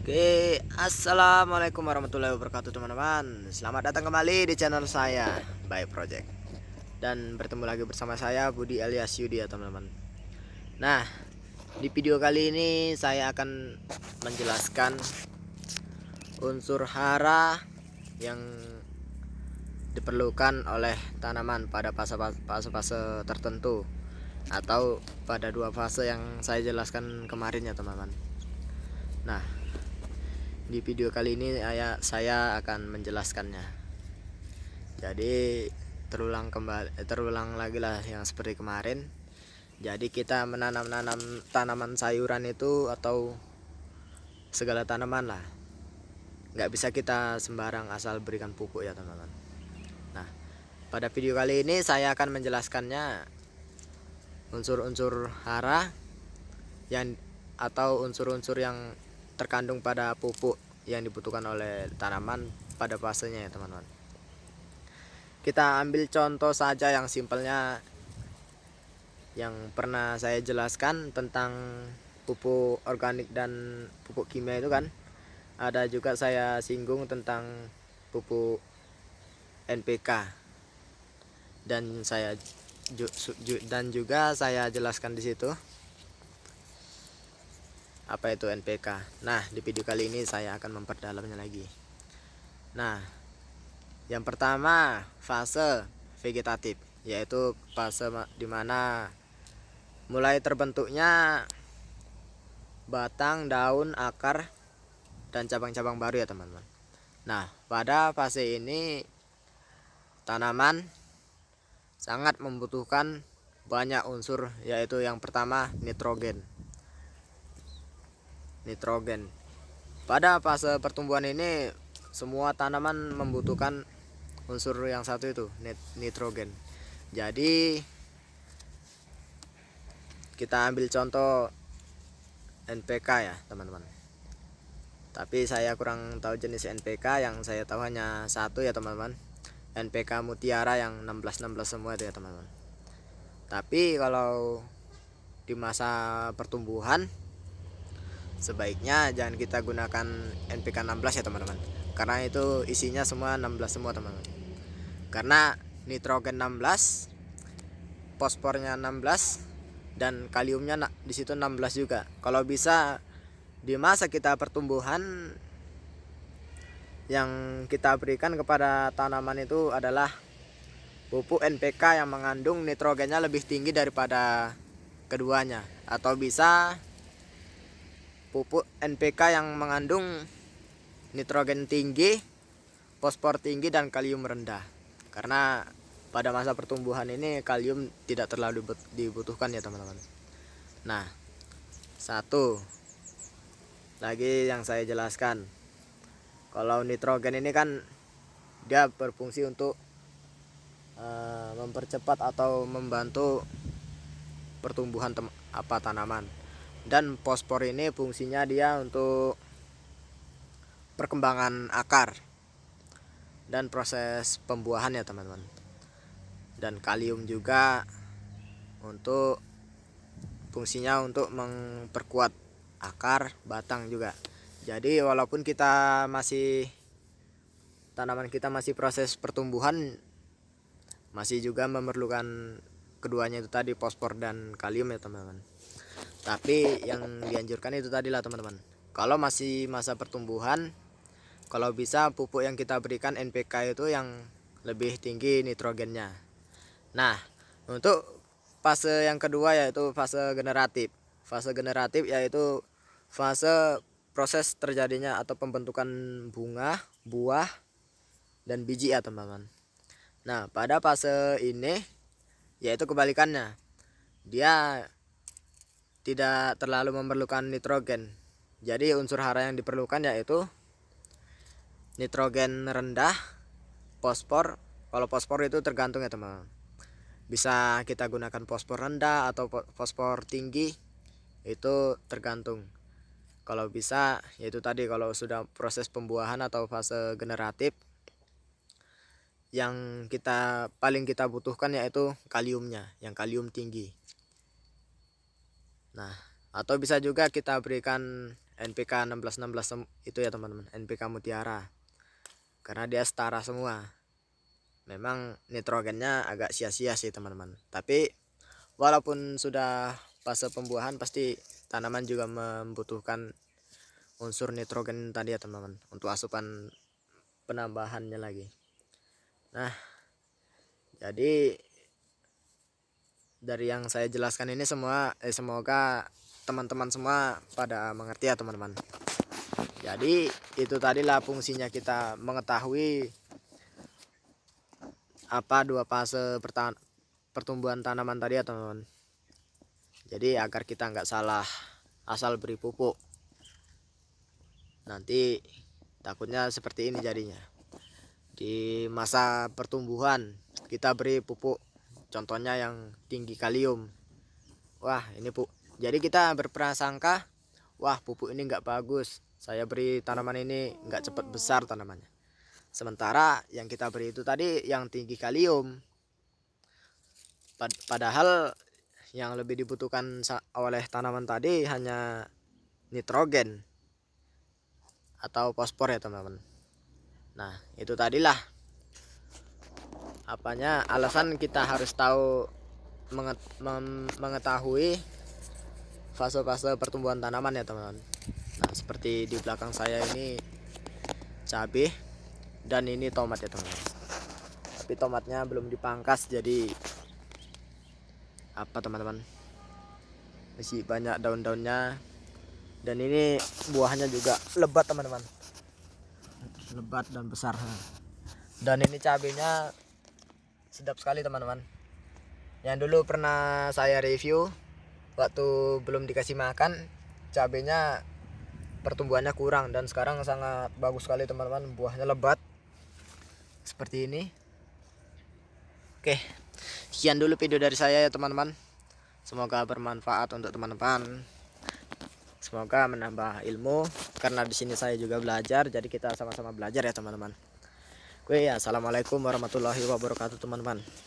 Oke, assalamualaikum warahmatullahi wabarakatuh teman-teman. Selamat datang kembali di channel saya, By Project. Dan bertemu lagi bersama saya Budi alias Yudi ya teman-teman. Nah, di video kali ini saya akan menjelaskan unsur hara yang diperlukan oleh tanaman pada fase-fase tertentu, atau pada dua fase yang saya jelaskan kemarin ya teman-teman. Nah, di video kali ini saya akan menjelaskannya. Jadi terulang lagi lah yang seperti kemarin. Jadi kita menanam tanaman sayuran itu atau segala tanaman lah, nggak bisa kita sembarang asal berikan pupuk ya teman-teman. Nah, pada video kali ini saya akan menjelaskannya unsur-unsur hara yang atau unsur-unsur yang terkandung pada pupuk yang dibutuhkan oleh tanaman pada fasenya ya teman-teman. Kita ambil contoh saja yang simpelnya, yang pernah saya jelaskan tentang pupuk organik dan pupuk kimia itu kan. Ada juga saya singgung tentang pupuk NPK, dan juga saya jelaskan di situ apa itu NPK. Nah, di video kali ini saya akan memperdalamnya lagi. Nah, yang pertama fase vegetatif, yaitu fase dimana mulai terbentuknya batang, daun, akar, dan cabang-cabang baru ya teman-teman. Nah, pada fase ini tanaman sangat membutuhkan banyak unsur, yaitu yang pertama nitrogen. Pada fase pertumbuhan ini semua tanaman membutuhkan unsur yang satu itu, nitrogen. Jadi kita ambil contoh NPK ya teman-teman. Tapi saya kurang tahu jenis NPK, yang saya tahu hanya satu ya teman-teman, NPK Mutiara yang 16-16 semua itu ya teman-teman. Tapi kalau di masa pertumbuhan sebaiknya jangan kita gunakan NPK 16 ya teman-teman, karena itu isinya semua 16 semua teman-teman. Karena nitrogen 16, fosfornya 16, dan kaliumnya di situ 16 juga. Kalau bisa di masa kita pertumbuhan yang kita berikan kepada tanaman itu adalah pupuk NPK yang mengandung nitrogennya lebih tinggi daripada keduanya, atau bisa pupuk NPK yang mengandung nitrogen tinggi, fosfor tinggi, dan kalium rendah. Karena pada masa pertumbuhan ini kalium tidak terlalu dibutuhkan ya teman-teman. Nah, satu lagi yang saya jelaskan, kalau nitrogen ini kan dia berfungsi untuk mempercepat atau membantu pertumbuhan tanaman. Dan fosfor ini fungsinya dia untuk perkembangan akar dan proses pembuahan ya teman-teman. Dan kalium juga untuk fungsinya untuk memperkuat akar, batang juga. Jadi walaupun tanaman kita masih proses pertumbuhan, masih juga memerlukan keduanya itu tadi, fosfor dan kalium ya teman-teman. Tapi yang dianjurkan itu tadi lah teman-teman, kalau masih masa pertumbuhan, kalau bisa pupuk yang kita berikan NPK itu yang lebih tinggi nitrogennya. Nah, untuk fase yang kedua yaitu fase generatif. Fase generatif yaitu fase proses terjadinya atau pembentukan bunga, buah, dan biji ya teman-teman. Nah, pada fase ini yaitu kebalikannya. Dia tidak terlalu memerlukan nitrogen. Jadi unsur hara yang diperlukan yaitu nitrogen rendah, fosfor. Kalau fosfor itu tergantung ya teman-teman. Bisa kita gunakan fosfor rendah atau fosfor tinggi, itu tergantung. Kalau bisa yaitu tadi, kalau sudah proses pembuahan atau fase generatif, yang paling kita butuhkan yaitu kaliumnya, yang kalium tinggi. Nah, atau bisa juga kita berikan NPK 1616 itu ya teman-teman, NPK Mutiara, karena dia setara semua. Memang nitrogennya agak sia-sia sih teman-teman, tapi walaupun sudah fase pembuahan pasti tanaman juga membutuhkan unsur nitrogen tadi ya teman-teman, untuk asupan penambahannya lagi. Nah, jadi dari yang saya jelaskan ini semua semoga teman-teman semua pada mengerti ya teman-teman. Jadi itu tadilah fungsinya kita mengetahui apa dua fase pertumbuhan tanaman tadi ya teman-teman. Jadi agar kita nggak salah asal beri pupuk, nanti takutnya seperti ini jadinya. Di masa pertumbuhan kita beri pupuk, contohnya yang tinggi kalium, wah ini jadi kita berprasangka, wah pupuk ini nggak bagus, saya beri tanaman ini nggak cepat besar tanamannya. Sementara yang kita beri itu tadi yang tinggi kalium, padahal yang lebih dibutuhkan oleh tanaman tadi hanya nitrogen atau fosfor ya teman-teman. Nah itu tadilah alasan kita harus tahu mengetahui fase-fase pertumbuhan tanaman ya teman-teman. Nah seperti di belakang saya ini cabai dan ini tomat ya teman-teman, tapi tomatnya belum dipangkas, jadi apa teman-teman, masih banyak daun-daunnya, dan ini buahnya juga lebat teman-teman, lebat dan besar. Dan ini cabenya sedap sekali teman-teman, yang dulu pernah saya review waktu belum dikasih makan, cabenya pertumbuhannya kurang, dan sekarang sangat bagus sekali teman-teman, buahnya lebat seperti ini. Oke, sekian dulu video dari saya ya teman-teman, semoga bermanfaat untuk teman-teman, semoga menambah ilmu, karena di sini saya juga belajar, jadi kita sama-sama belajar ya teman-teman. Oke ya, assalamualaikum warahmatullahi wabarakatuh teman-teman.